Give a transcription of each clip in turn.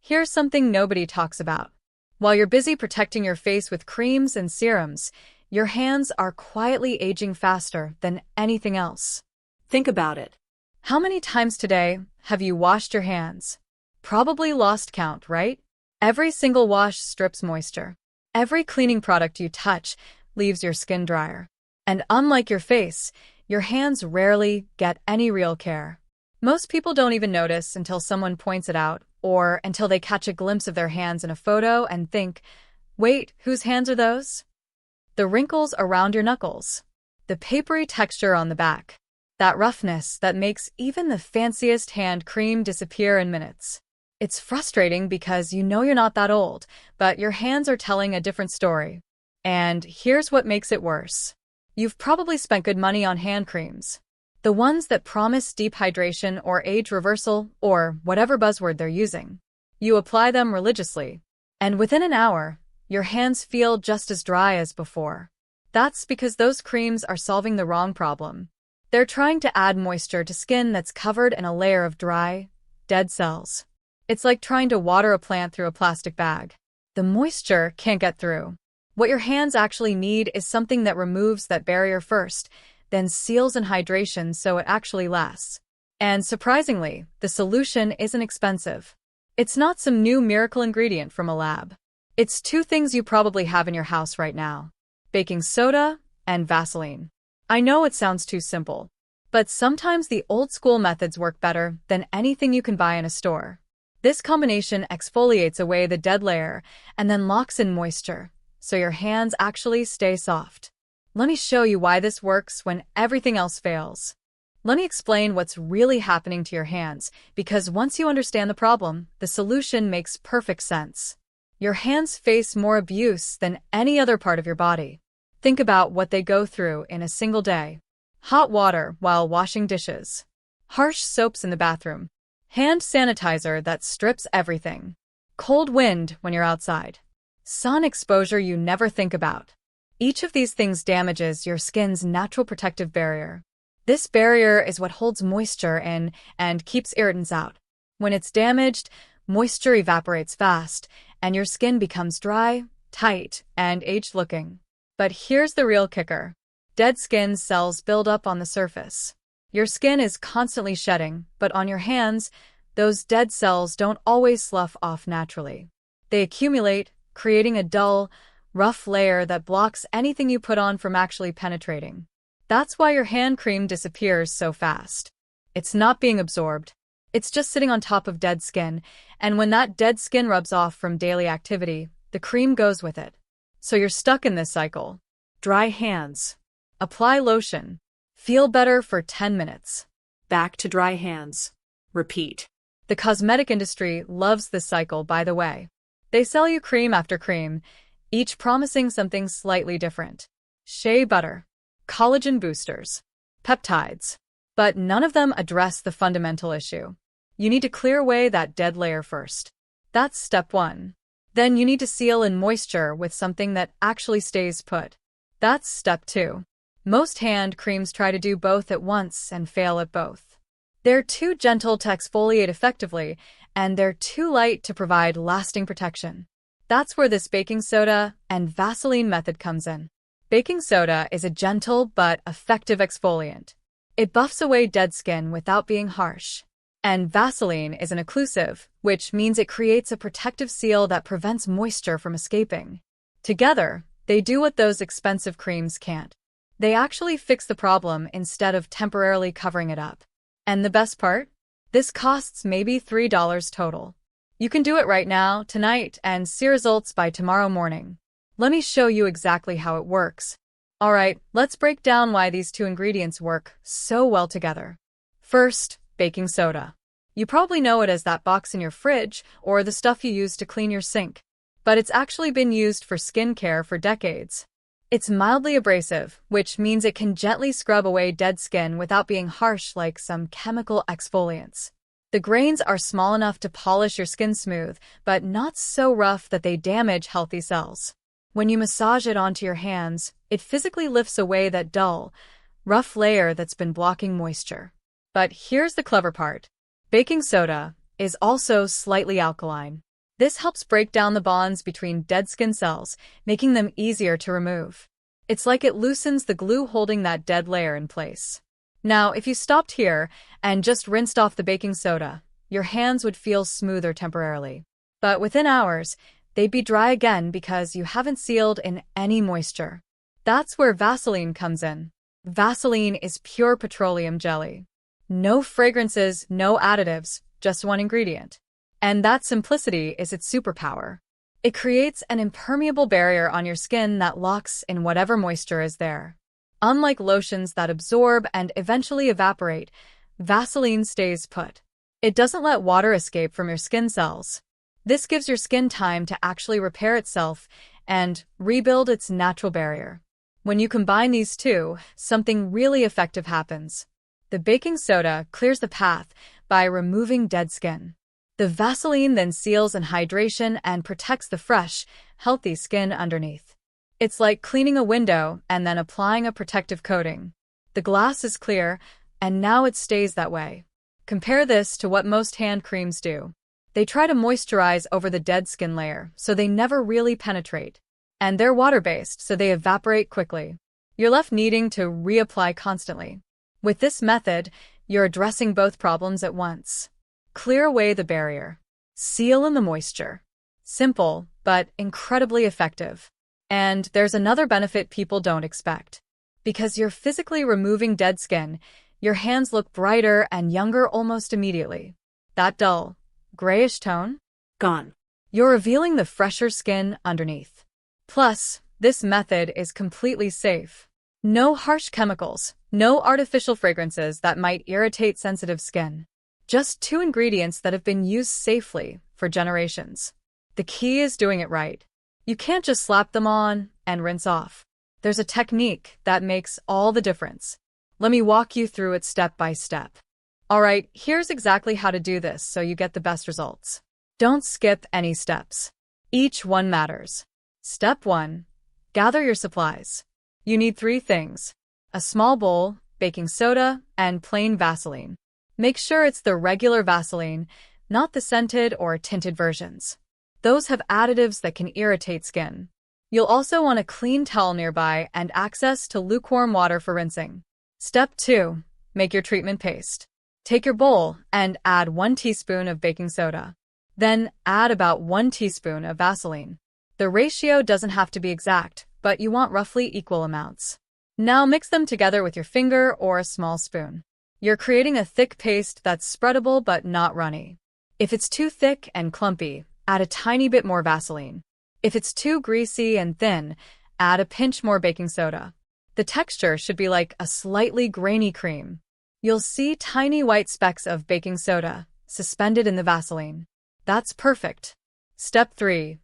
Here's something nobody talks about. While you're busy protecting your face with creams and serums, your hands are quietly aging faster than anything else. Think about it. How many times today have you washed your hands? Probably lost count, right? Every single wash strips moisture. Every cleaning product you touch leaves your skin drier. And unlike your face, your hands rarely get any real care. Most people don't even notice until someone points it out or until they catch a glimpse of their hands in a photo and think, wait, whose hands are those? The wrinkles around your knuckles. The papery texture on the back. That roughness that makes even the fanciest hand cream disappear in minutes. It's frustrating because you know you're not that old, but your hands are telling a different story. And here's what makes it worse. You've probably spent good money on hand creams. The ones that promise deep hydration or age reversal or whatever buzzword they're using. You apply them religiously, and within an hour, your hands feel just as dry as before. That's because those creams are solving the wrong problem. They're trying to add moisture to skin that's covered in a layer of dry, dead cells. It's like trying to water a plant through a plastic bag. The moisture can't get through. What your hands actually need is something that removes that barrier first, then seals in hydration so it actually lasts. And surprisingly, the solution isn't expensive. It's not some new miracle ingredient from a lab. It's two things you probably have in your house right now: baking soda and Vaseline. I know it sounds too simple, but sometimes the old-school methods work better than anything you can buy in a store. This combination exfoliates away the dead layer and then locks in moisture, so your hands actually stay soft. Let me show you why this works when everything else fails. Let me explain what's really happening to your hands, because once you understand the problem, the solution makes perfect sense. Your hands face more abuse than any other part of your body. Think about what they go through in a single day. Hot water while washing dishes. Harsh soaps in the bathroom. Hand sanitizer that strips everything. Cold wind when you're outside. Sun exposure you never think about. Each of these things damages your skin's natural protective barrier. This barrier is what holds moisture in and keeps irritants out. When it's damaged, moisture evaporates fast, and your skin becomes dry, tight, and aged-looking. But here's the real kicker. Dead skin cells build up on the surface. Your skin is constantly shedding, but on your hands, those dead cells don't always slough off naturally. They accumulate, creating a dull, rough layer that blocks anything you put on from actually penetrating. That's why your hand cream disappears so fast. It's not being absorbed. It's just sitting on top of dead skin, and when that dead skin rubs off from daily activity, the cream goes with it. So you're stuck in this cycle. Dry hands. Apply lotion. Feel better for 10 minutes. Back to dry hands. Repeat. The cosmetic industry loves this cycle, by the way. They sell you cream after cream, each promising something slightly different. Shea butter, collagen boosters, peptides. But none of them address the fundamental issue. You need to clear away that dead layer first. That's step one. Then you need to seal in moisture with something that actually stays put. That's step two. Most hand creams try to do both at once and fail at both. They're too gentle to exfoliate effectively, and they're too light to provide lasting protection. That's where this baking soda and Vaseline method comes in. Baking soda is a gentle but effective exfoliant. It buffs away dead skin without being harsh. And Vaseline is an occlusive, which means it creates a protective seal that prevents moisture from escaping. Together, they do what those expensive creams can't. They actually fix the problem instead of temporarily covering it up. And the best part? This costs maybe $3 total. You can do it right now, tonight, and see results by tomorrow morning. Let me show you exactly how it works. Alright, let's break down why these two ingredients work so well together. First, baking soda. You probably know it as that box in your fridge or the stuff you use to clean your sink. But it's actually been used for skincare for decades. It's mildly abrasive, which means it can gently scrub away dead skin without being harsh like some chemical exfoliants. The grains are small enough to polish your skin smooth, but not so rough that they damage healthy cells. When you massage it onto your hands, it physically lifts away that dull, rough layer that's been blocking moisture. But here's the clever part. Baking soda is also slightly alkaline. This helps break down the bonds between dead skin cells, making them easier to remove. It's like it loosens the glue holding that dead layer in place. Now, if you stopped here and just rinsed off the baking soda, your hands would feel smoother temporarily. But within hours, they'd be dry again because you haven't sealed in any moisture. That's where Vaseline comes in. Vaseline is pure petroleum jelly. No fragrances, no additives, just one ingredient. And that simplicity is its superpower. It creates an impermeable barrier on your skin that locks in whatever moisture is there. Unlike lotions that absorb and eventually evaporate, Vaseline stays put. It doesn't let water escape from your skin cells. This gives your skin time to actually repair itself and rebuild its natural barrier. When you combine these two, something really effective happens. The baking soda clears the path by removing dead skin. The Vaseline then seals in hydration and protects the fresh, healthy skin underneath. It's like cleaning a window and then applying a protective coating. The glass is clear, and now it stays that way. Compare this to what most hand creams do. They try to moisturize over the dead skin layer, so they never really penetrate. And they're water-based, so they evaporate quickly. You're left needing to reapply constantly. With this method, you're addressing both problems at once. Clear away the barrier. Seal in the moisture. Simple, but incredibly effective. And there's another benefit people don't expect. Because you're physically removing dead skin, your hands look brighter and younger almost immediately. That dull, grayish tone? Gone. You're revealing the fresher skin underneath. Plus, this method is completely safe. No harsh chemicals, no artificial fragrances that might irritate sensitive skin. Just 2 ingredients that have been used safely for generations. The key is doing it right. You can't just slap them on and rinse off. There's a technique that makes all the difference. Let me walk you through it step by step. Alright, here's exactly how to do this so you get the best results. Don't skip any steps. Each one matters. Step 1. Gather your supplies. You need 3 things: a small bowl, baking soda, and plain Vaseline. Make sure it's the regular Vaseline, not the scented or tinted versions. Those have additives that can irritate skin. You'll also want a clean towel nearby and access to lukewarm water for rinsing. Step 2. Make your treatment paste. Take your bowl and add 1 teaspoon of baking soda. Then add about 1 teaspoon of Vaseline. The ratio doesn't have to be exact, but you want roughly equal amounts. Now mix them together with your finger or a small spoon. You're creating a thick paste that's spreadable but not runny. If it's too thick and clumpy, add a tiny bit more Vaseline. If it's too greasy and thin, add a pinch more baking soda. The texture should be like a slightly grainy cream. You'll see tiny white specks of baking soda suspended in the Vaseline. That's perfect. Step 3.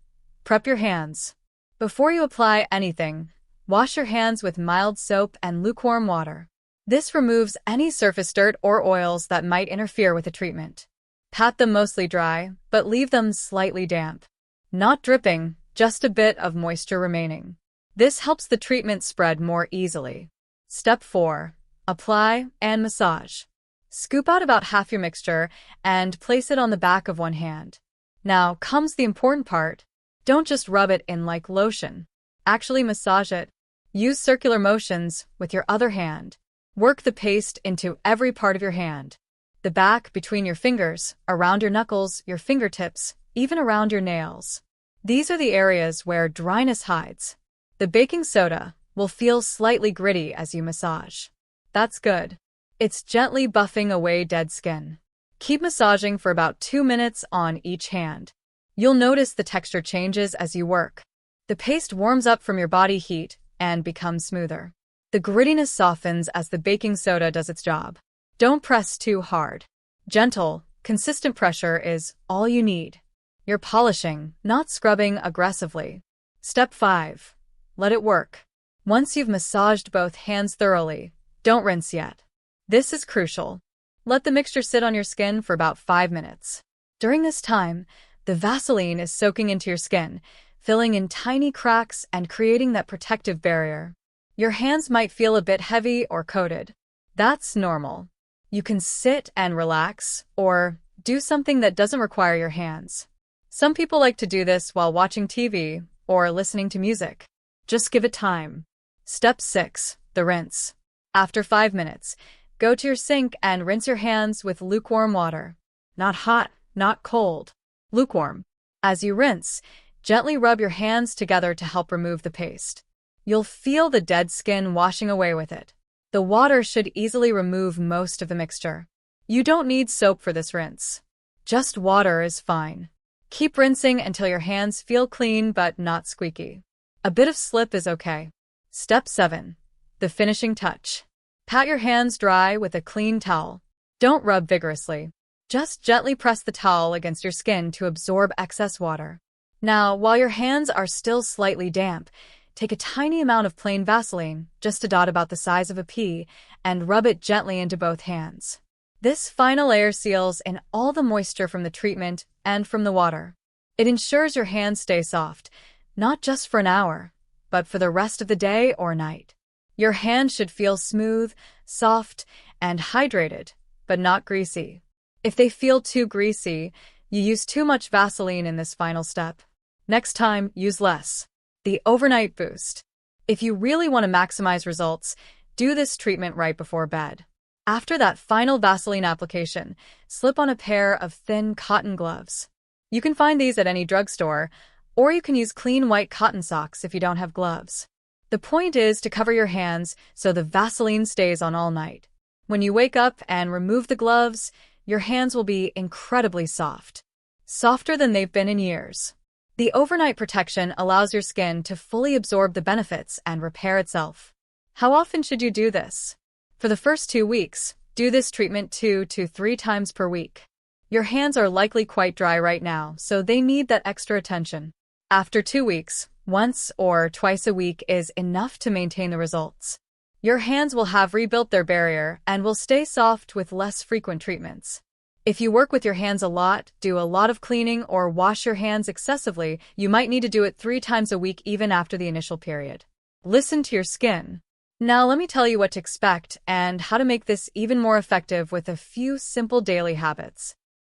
Prep your hands. Before you apply anything, wash your hands with mild soap and lukewarm water. This removes any surface dirt or oils that might interfere with the treatment. Pat them mostly dry, but leave them slightly damp. Not dripping, just a bit of moisture remaining. This helps the treatment spread more easily. Step 4. Apply and massage. Scoop out about half your mixture and place it on the back of one hand. Now comes the important part. Don't just rub it in like lotion. Actually massage it. Use circular motions with your other hand. Work the paste into every part of your hand. The back, between your fingers, around your knuckles, your fingertips, even around your nails. These are the areas where dryness hides. The baking soda will feel slightly gritty as you massage. That's good. It's gently buffing away dead skin. Keep massaging for about 2 minutes on each hand. You'll notice the texture changes as you work. The paste warms up from your body heat and becomes smoother. The grittiness softens as the baking soda does its job. Don't press too hard. Gentle, consistent pressure is all you need. You're polishing, not scrubbing aggressively. Step 5. Let it work. Once you've massaged both hands thoroughly, don't rinse yet. This is crucial. Let the mixture sit on your skin for about 5 minutes. During this time, the Vaseline is soaking into your skin, filling in tiny cracks and creating that protective barrier. Your hands might feel a bit heavy or coated. That's normal. You can sit and relax, or do something that doesn't require your hands. Some people like to do this while watching TV or listening to music. Just give it time. Step 6. The rinse. After 5 minutes, go to your sink and rinse your hands with lukewarm water. Not hot, not cold. Lukewarm. As you rinse, gently rub your hands together to help remove the paste. You'll feel the dead skin washing away with it. The water should easily remove most of the mixture. You don't need soap for this rinse. Just water is fine. Keep rinsing until your hands feel clean but not squeaky. A bit of slip is okay. Step 7. The finishing touch. Pat your hands dry with a clean towel. Don't rub vigorously. Just gently press the towel against your skin to absorb excess water. Now, while your hands are still slightly damp, take a tiny amount of plain Vaseline, just a dot about the size of a pea, and rub it gently into both hands. This final layer seals in all the moisture from the treatment and from the water. It ensures your hands stay soft, not just for an hour, but for the rest of the day or night. Your hands should feel smooth, soft, and hydrated, but not greasy. If they feel too greasy, you use too much Vaseline in this final step. Next time, use less. The overnight boost. If you really want to maximize results, do this treatment right before bed. After that final Vaseline application, slip on a pair of thin cotton gloves. You can find these at any drugstore, or you can use clean white cotton socks if you don't have gloves. The point is to cover your hands so the Vaseline stays on all night. When you wake up and remove the gloves, your hands will be incredibly soft. Softer than they've been in years. The overnight protection allows your skin to fully absorb the benefits and repair itself. How often should you do this? For the first 2 weeks, do this treatment 2 to 3 times per week. Your hands are likely quite dry right now, so they need that extra attention. After 2 weeks, once or twice a week is enough to maintain the results. Your hands will have rebuilt their barrier and will stay soft with less frequent treatments. If you work with your hands a lot, do a lot of cleaning, or wash your hands excessively, you might need to do it 3 times a week even after the initial period. Listen to your skin. Now let me tell you what to expect and how to make this even more effective with a few simple daily habits.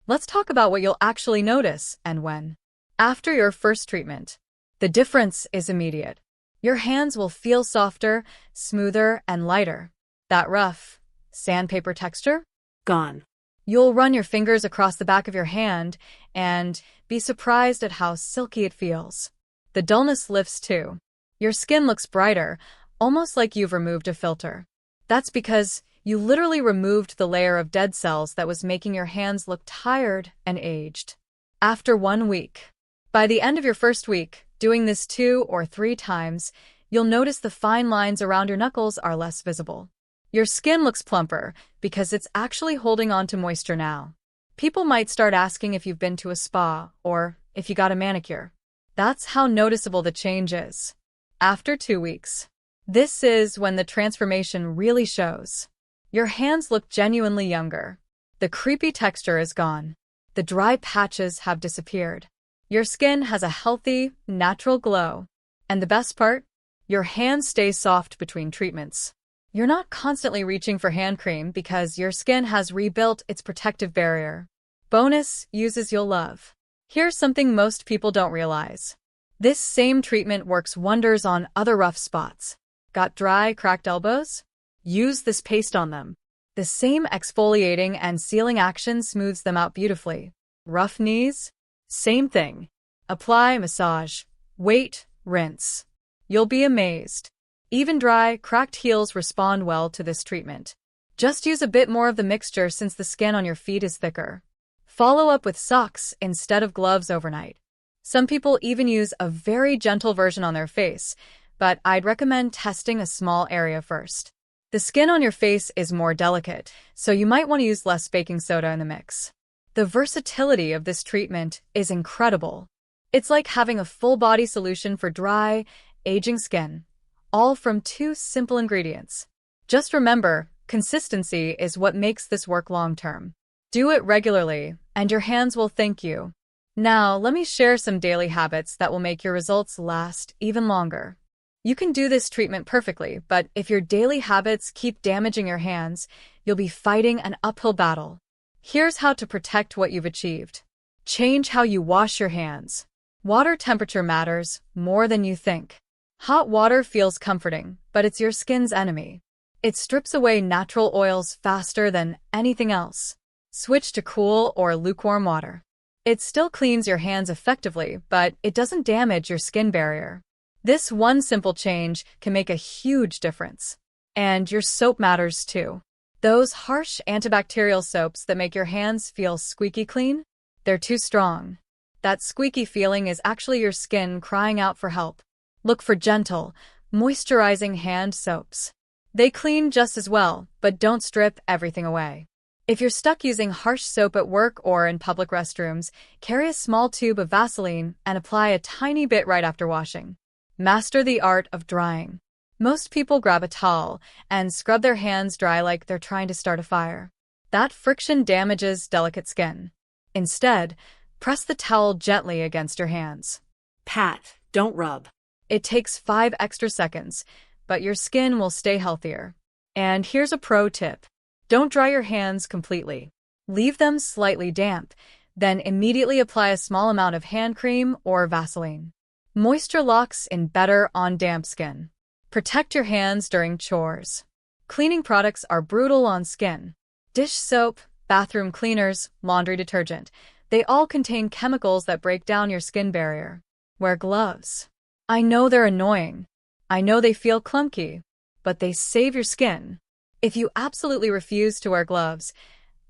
Let's talk about what you'll actually notice and when. After your first treatment, the difference is immediate. Your hands will feel softer, smoother, and lighter. That rough, sandpaper texture? Gone. You'll run your fingers across the back of your hand and be surprised at how silky it feels. The dullness lifts too. Your skin looks brighter, almost like you've removed a filter. That's because you literally removed the layer of dead cells that was making your hands look tired and aged. After 1 week. By the end of your first week, doing this 2 or 3 times, you'll notice the fine lines around your knuckles are less visible. Your skin looks plumper because it's actually holding on to moisture now. People might start asking if you've been to a spa or if you got a manicure. That's how noticeable the change is. After 2 weeks. This is when the transformation really shows. Your hands look genuinely younger. The creepy texture is gone. The dry patches have disappeared. Your skin has a healthy, natural glow. And the best part? Your hands stay soft between treatments. You're not constantly reaching for hand cream because your skin has rebuilt its protective barrier. Bonus uses you'll love. Here's something most people don't realize. This same treatment works wonders on other rough spots. Got dry, cracked elbows? Use this paste on them. The same exfoliating and sealing action smooths them out beautifully. Rough knees? Same thing. Apply, massage, wait, rinse. You'll be amazed. Even dry, cracked heels respond well to this treatment. Just use a bit more of the mixture since the skin on your feet is thicker. Follow up with socks instead of gloves overnight. Some people even use a very gentle version on their face, but I'd recommend testing a small area first. The skin on your face is more delicate, so you might want to use less baking soda in the mix. The versatility of this treatment is incredible. It's like having a full-body solution for dry, aging skin, all from 2 simple ingredients. Just remember, consistency is what makes this work long-term. Do it regularly, and your hands will thank you. Now, let me share some daily habits that will make your results last even longer. You can do this treatment perfectly, but if your daily habits keep damaging your hands, you'll be fighting an uphill battle. Here's how to protect what you've achieved. Change how you wash your hands. Water temperature matters more than you think. Hot water feels comforting, but it's your skin's enemy. It strips away natural oils faster than anything else. Switch to cool or lukewarm water. It still cleans your hands effectively, but it doesn't damage your skin barrier. This one simple change can make a huge difference. And your soap matters too. Those harsh antibacterial soaps that make your hands feel squeaky clean? They're too strong. That squeaky feeling is actually your skin crying out for help. Look for gentle, moisturizing hand soaps. They clean just as well, but don't strip everything away. If you're stuck using harsh soap at work or in public restrooms, carry a small tube of Vaseline and apply a tiny bit right after washing. Master the art of drying. Most people grab a towel and scrub their hands dry like they're trying to start a fire. That friction damages delicate skin. Instead, press the towel gently against your hands. Pat, don't rub. It takes 5 extra seconds, but your skin will stay healthier. And here's a pro tip. Don't dry your hands completely. Leave them slightly damp, then immediately apply a small amount of hand cream or Vaseline. Moisture locks in better on damp skin. Protect your hands during chores. Cleaning products are brutal on skin. Dish soap, bathroom cleaners, laundry detergent. They all contain chemicals that break down your skin barrier. Wear gloves. I know they're annoying. I know they feel clunky, but they save your skin. If you absolutely refuse to wear gloves,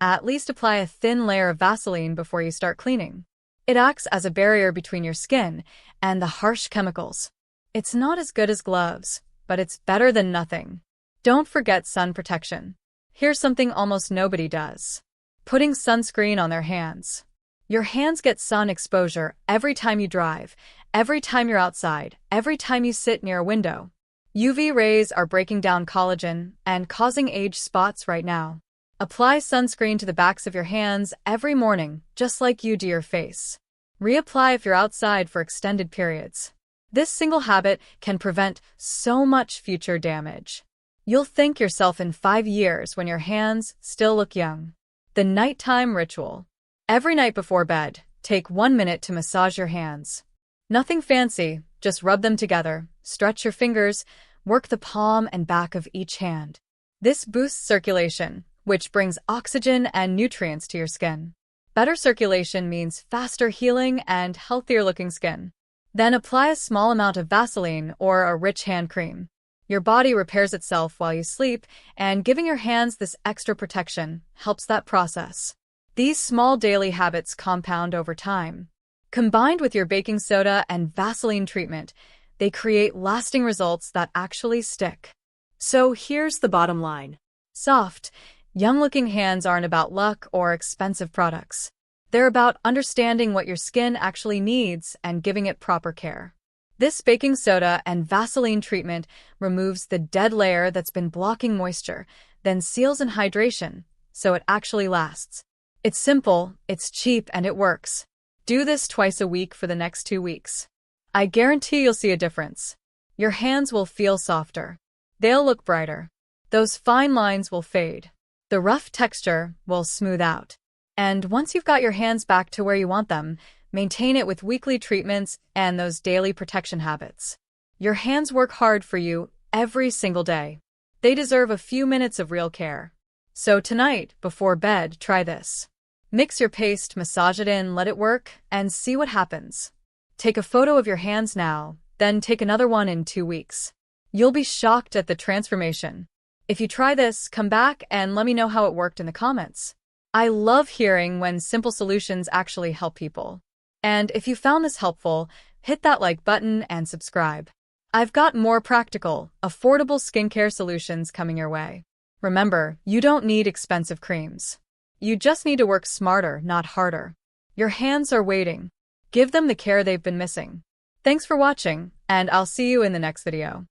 at least apply a thin layer of Vaseline before you start cleaning. It acts as a barrier between your skin and the harsh chemicals. It's not as good as gloves, but it's better than nothing. Don't forget sun protection. Here's something almost nobody does. Putting sunscreen on their hands. Your hands get sun exposure every time you drive, every time you're outside, every time you sit near a window. UV rays are breaking down collagen and causing age spots right now. Apply sunscreen to the backs of your hands every morning, just like you do your face. Reapply if you're outside for extended periods. This single habit can prevent so much future damage. You'll thank yourself in 5 years when your hands still look young. The nighttime ritual. Every night before bed, take 1 minute to massage your hands. Nothing fancy, just rub them together, stretch your fingers, work the palm and back of each hand. This boosts circulation, which brings oxygen and nutrients to your skin. Better circulation means faster healing and healthier-looking skin. Then apply a small amount of Vaseline or a rich hand cream. Your body repairs itself while you sleep, and giving your hands this extra protection helps that process. These small daily habits compound over time. Combined with your baking soda and Vaseline treatment, they create lasting results that actually stick. So here's the bottom line. Soft, young-looking hands aren't about luck or expensive products. They're about understanding what your skin actually needs and giving it proper care. This baking soda and Vaseline treatment removes the dead layer that's been blocking moisture, then seals in hydration, so it actually lasts. It's simple, it's cheap, and it works. Do this twice a week for the next 2 weeks. I guarantee you'll see a difference. Your hands will feel softer. They'll look brighter. Those fine lines will fade. The rough texture will smooth out. And once you've got your hands back to where you want them, maintain it with weekly treatments and those daily protection habits. Your hands work hard for you every single day. They deserve a few minutes of real care. So tonight, before bed, try this. Mix your paste, massage it in, let it work, and see what happens. Take a photo of your hands now, then take another one in 2 weeks. You'll be shocked at the transformation. If you try this, come back and let me know how it worked in the comments. I love hearing when simple solutions actually help people. And if you found this helpful, hit that like button and subscribe. I've got more practical, affordable skincare solutions coming your way. Remember, you don't need expensive creams. You just need to work smarter, not harder. Your hands are waiting. Give them the care they've been missing. Thanks for watching, and I'll see you in the next video.